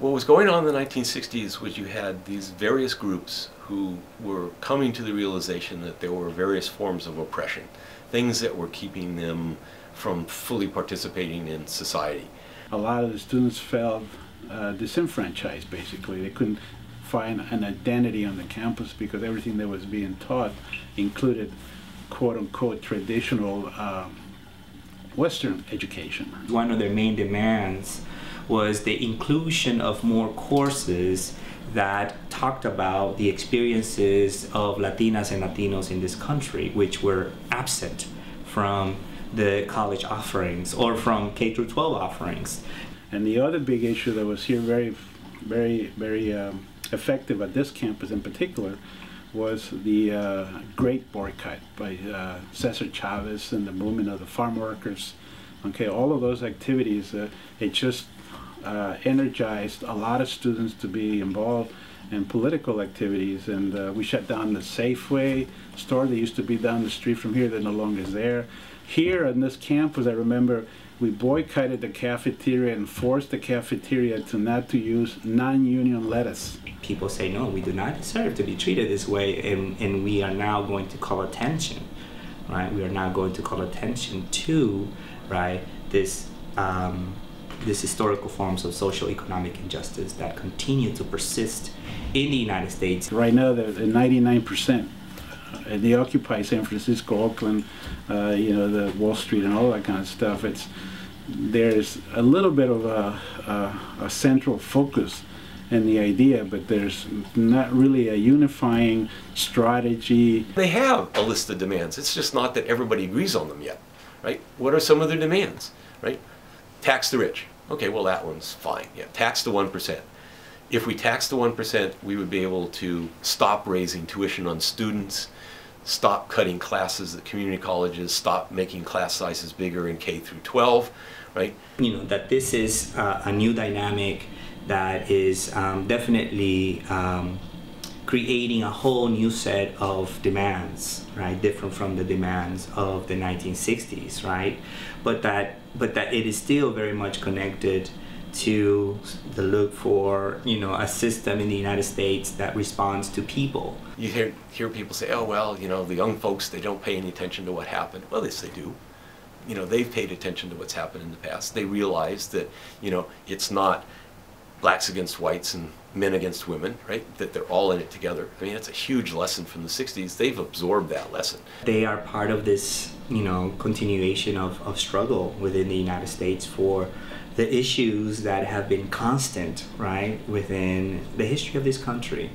What was going on in the 1960s was you had these various groups who were coming to the realization that there were various forms of oppression, things that were keeping them from fully participating in society. A lot of the students felt disenfranchised, basically. They couldn't find an identity on the campus because everything that was being taught included quote-unquote traditional Western education. One of their main demands was the inclusion of more courses that talked about the experiences of Latinas and Latinos in this country, which were absent from the college offerings or from K through 12 offerings. And the other big issue that was here very effective at this campus in particular was the Great Boycott by Cesar Chavez and the movement of the farm workers. Okay, all of those activities, it just energized a lot of students to be involved in political activities, and we shut down the Safeway store that used to be down the street from here that no longer is there. Here on this campus, I remember we boycotted the cafeteria and forced the cafeteria to not to use non-union lettuce. People say, no, we do not deserve to be treated this way, and we are now going to call attention, right? We are now going to call attention to, right, this historical forms of social economic injustice that continue to persist in the United States. Right now, they're 99%. They occupy San Francisco, Oakland, you know, the Wall Street and all that kind of stuff. There's a little bit of a central focus in the idea, but there's not really a unifying strategy. They have a list of demands. It's just not that everybody agrees on them yet, right? What are some of their demands, right? Tax the rich. Okay, well that one's fine. Yeah, tax the 1%. If we tax the 1%, we would be able to stop raising tuition on students, stop cutting classes at community colleges, stop making class sizes bigger in K through 12, right? You know, that this is a new dynamic that is definitely creating a whole new set of demands, right? Different from the demands of the 1960s, right? But that it is still very much connected to the look for, you know, a system in the United States that responds to people. You hear people say, oh, well, you know, the young folks, they don't pay any attention to what happened. Well, yes, they do. You know, they've paid attention to what's happened in the past. They realize that, you know, it's not blacks against whites and men against women, right? That they're all in it together. I mean, it's a huge lesson from the 60s. They've absorbed that lesson. They are part of this, you know, continuation of struggle within the United States for the issues that have been constant, right, within the history of this country.